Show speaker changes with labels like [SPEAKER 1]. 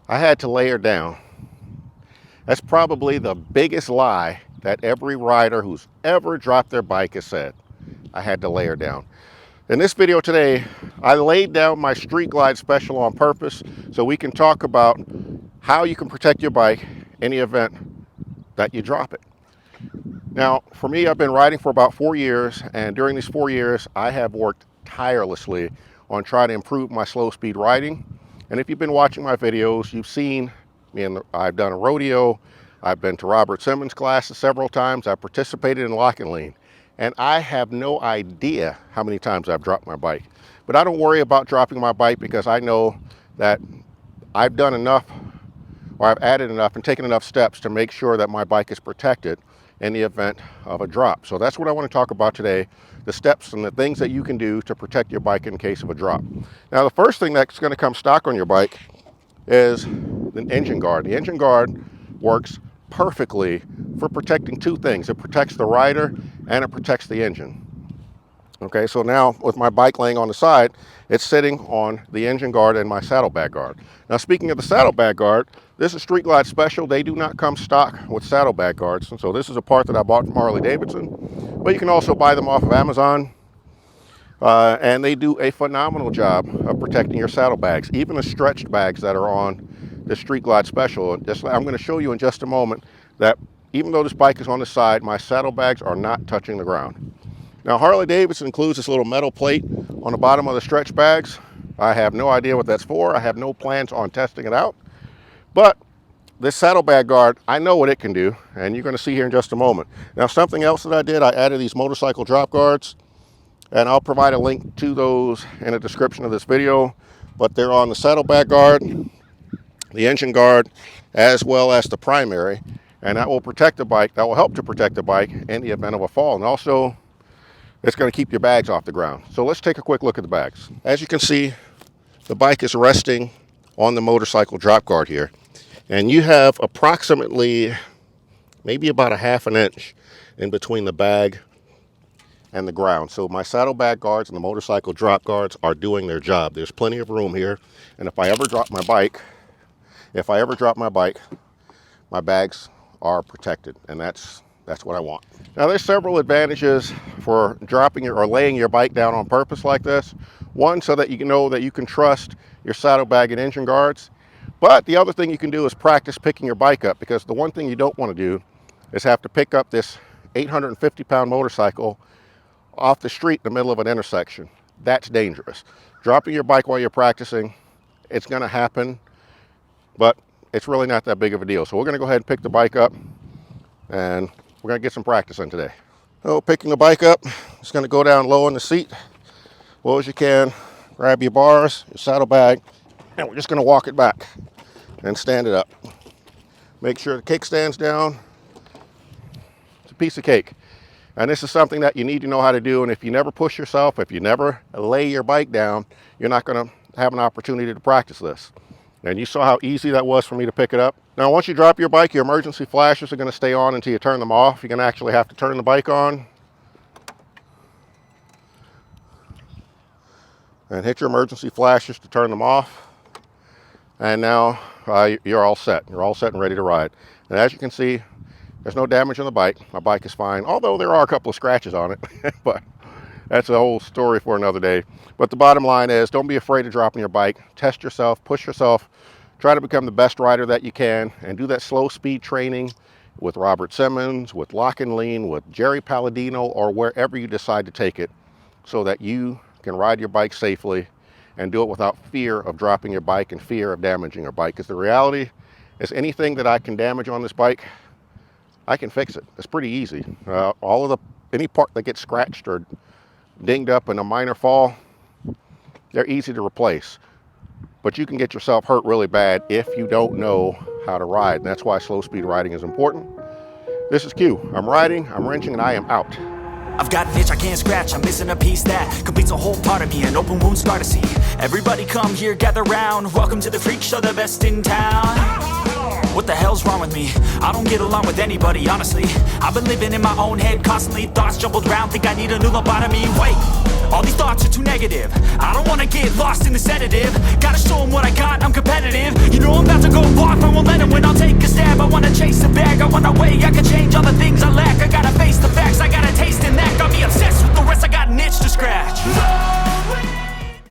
[SPEAKER 1] I had to lay her down. That's probably the biggest lie that every rider who's ever dropped their bike has said. I had to lay her down. In this video today, I laid down my Street Glide Special on purpose so we can talk about how you can protect your bike in the event that you drop it. Now, for me, I've been riding for about 4 years, and during these 4 years, I have worked tirelessly on trying to improve my slow speed riding. And if you've been watching my videos, you've seen me, I've done a rodeo, I've been to Robert Simmons classes several times, I've participated in lock and lean. And I have no idea how many times I've dropped my bike. But I don't worry about dropping my bike because I know that I've done enough, or I've added enough and taken enough steps to make sure that my bike is protected in the event of a drop. So that's what I want to talk about today, the steps and the things that you can do to protect your bike in case of a drop. Now, the first thing that's going to come stock on your bike is the engine guard. The engine guard works perfectly for protecting two things. It protects the rider and it protects the engine. Okay, so now with my bike laying on the side, it's sitting on the engine guard and my saddlebag guard. Now, speaking of the saddlebag guard, this is Street Glide Special. They do not come stock with saddlebag guards. And so this is a part that I bought from Harley Davidson, but you can also buy them off of Amazon. And they do a phenomenal job of protecting your saddlebags, even the stretched bags that are on the Street Glide Special. I'm going to show you in just a moment that even though this bike is on the side, my saddlebags are not touching the ground. Now, Harley Davidson includes this little metal plate on the bottom of the stretch bags. I have no idea what that's for. I have no plans on testing it out. But this saddlebag guard, I know what it can do, and you're going to see here in just a moment. Now, something else that I did, I added these motorcycle drop guards, and I'll provide a link to those in the description of this video. But they're on the saddlebag guard, the engine guard, as well as the primary, and that will protect the bike. That will help to protect the bike in the event of a fall, and also it's going to keep your bags off the ground. So let's take a quick look at the bags. As you can see, the bike is resting on the motorcycle drop guard here, and you have approximately maybe about a ½ an inch in between the bag and the ground. So my saddlebag guards and the motorcycle drop guards are doing their job. There's plenty of room here, and if I ever drop my bike, my bags are protected, and that's what I want. Now, there's several advantages for dropping or laying your bike down on purpose like this. One, so that you know that you can trust your saddlebag and engine guards. But the other thing you can do is practice picking your bike up, because the one thing you don't want to do is have to pick up this 850-pound motorcycle off the street in the middle of an intersection. That's dangerous. Dropping your bike while you're practicing, it's going to happen, but it's really not that big of a deal. So we're going to go ahead and pick the bike up, and we're going to get some practice in today. So picking the bike up, just going to go down low in the seat, low as you can. Grab your bars, your saddlebag, and we're just going to walk it back and stand it up. Make sure the kickstand's down. It's a piece of cake. And this is something that you need to know how to do. And if you never push yourself, if you never lay your bike down, you're not going to have an opportunity to practice this. And you saw how easy that was for me to pick it up. Now, once you drop your bike, your emergency flashes are going to stay on until you turn them off. You're going to actually have to turn the bike on and hit your emergency flashes to turn them off. And now you're all set. You're all set and ready to ride. And as you can see, there's no damage on the bike. My bike is fine, although there are a couple of scratches on it, but that's a whole story for another day. But the bottom line is, don't be afraid of dropping your bike. Test yourself, push yourself, try to become the best rider that you can, and do that slow speed training with Robert Simmons, with Lock and Lean, with Jerry Palladino, or wherever you decide to take it, so that you can ride your bike safely and do it without fear of dropping your bike and fear of damaging your bike. Because the reality is, anything that I can damage on this bike, I can fix it. It's pretty easy. Any part that gets scratched or dinged up in a minor fall, they're easy to replace. But you can get yourself hurt really bad if you don't know how to ride. And that's why slow speed riding is important. This is Q. I'm riding, I'm wrenching, and I am out.
[SPEAKER 2] I've got an itch I can't scratch, I'm missing a piece that completes a whole part of me, an open wound scar to see. Everybody come here, gather round, welcome to the freak show, the best in town. What the hell's wrong with me? I don't get along with anybody, honestly. I've been living in my own head constantly, thoughts jumbled around, think I need a new lobotomy. Wait, all these thoughts are too negative. I don't wanna get lost in the sedative. Gotta show them what I got, I'm competitive. competitive. You know I'm about to go